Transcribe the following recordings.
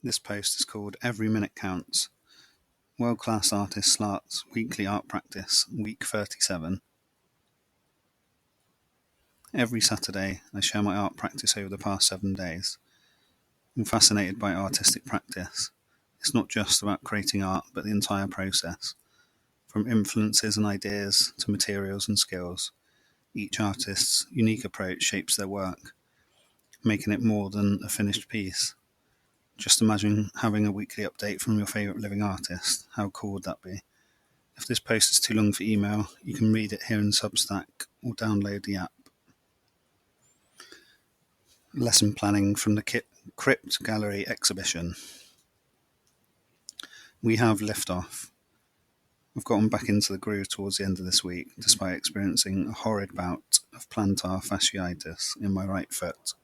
This post is called Every Minute Counts. World-class artist Slart's weekly art practice, week 37. Every Saturday, I share my art practice over the past 7 days. I'm fascinated by artistic practice. It's not just about creating art, but the entire process. From influences and ideas to materials and skills, each artist's unique approach shapes their work, making it more than a finished piece. Just imagine having a weekly update from your favourite living artist. How cool would that be? If this post is too long for email, you can read it here in Substack or download the app. Lesson planning from the Crypt Gallery exhibition. We have liftoff. I've gotten back into the groove towards the end of this week, despite experiencing a horrid bout of plantar fasciitis in my right foot.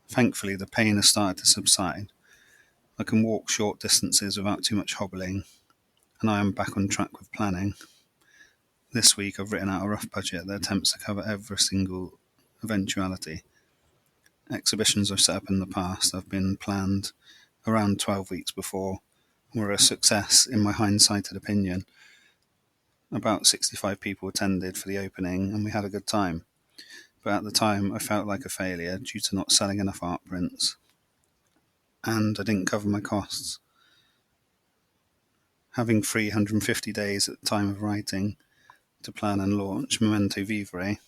Thankfully, the pain has started to subside. I can walk short distances without too much hobbling, and I am back on track with planning. This week, I've written out a rough budget that attempts to cover every single eventuality. Exhibitions I've set up in the past have been planned around 12 weeks before, were a success in my hindsighted opinion. About 65 people attended for the opening and we had a good time, but at the time I felt like a failure due to not selling enough art prints, and I didn't cover my costs. Having 350 days at the time of writing to plan and launch Memento Vivere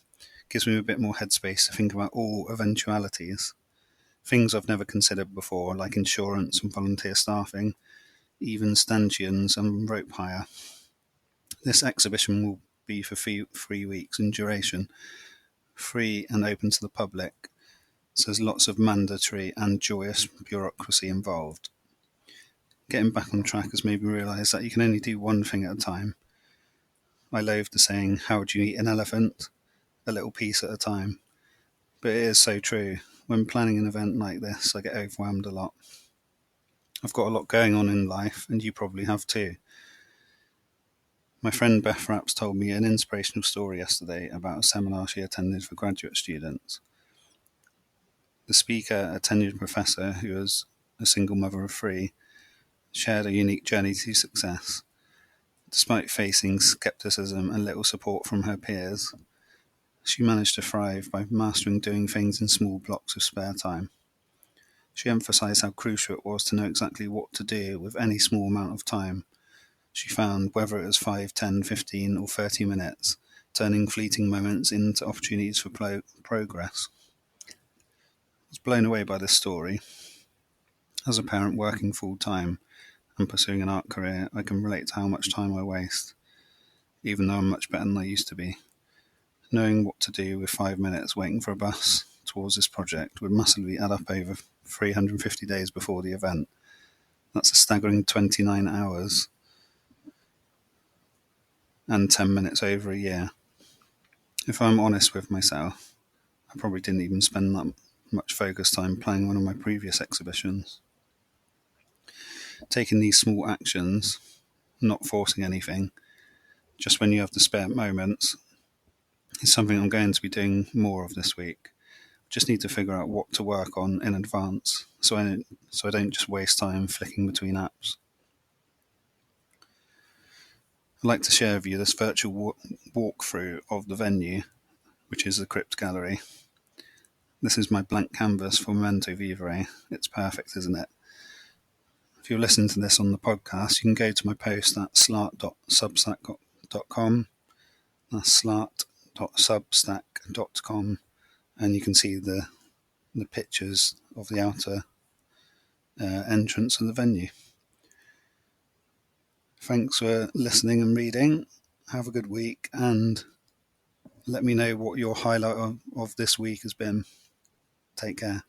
gives me a bit more headspace to think about all eventualities. Things I've never considered before, like insurance and volunteer staffing, even stanchions and rope hire. This exhibition will be for 3 weeks in duration, free and open to the public, so there's lots of mandatory and joyous bureaucracy involved. Getting back on track has made me realise that you can only do one thing at a time. I loathe the saying, "How would you eat an elephant?" A little piece at a time. But it is so true. When planning an event like this, I get overwhelmed a lot. I've got a lot going on in life, and you probably have too. My friend Beth Rapps told me an inspirational story yesterday about a seminar she attended for graduate students. The speaker, a tenured professor who was a single mother of 3, shared a unique journey to success. Despite facing skepticism and little support from her peers, she managed to thrive by mastering doing things in small blocks of spare time. She emphasised how crucial it was to know exactly what to do with any small amount of time. She found, whether it was 5, 10, 15 or 30 minutes, turning fleeting moments into opportunities for progress. I was blown away by this story. As a parent working full-time and pursuing an art career, I can relate to how much time I waste, even though I'm much better than I used to be. Knowing what to do with 5 minutes waiting for a bus towards this project would massively add up over 350 days before the event. That's a staggering 29 hours and 10 minutes over a year. If I'm honest with myself, I probably didn't even spend that much focus time planning one of my previous exhibitions. Taking these small actions, not forcing anything, just when you have the spare moments, is something I'm going to be doing more of this week. Just need to figure out what to work on in advance, so I don't just waste time flicking between apps. I'd like to share with you this virtual walkthrough of the venue, which is the Crypt Gallery. This is my blank canvas for Memento Vivere. It's perfect, isn't it? If you're listening to this on the podcast, you can go to my post at slart.substack.com. That's slart.substack.com, and you can see the pictures of the outer entrance of the venue. Thanks for listening and reading. Have a good week, and let me know what your highlight of this week has been. Take care.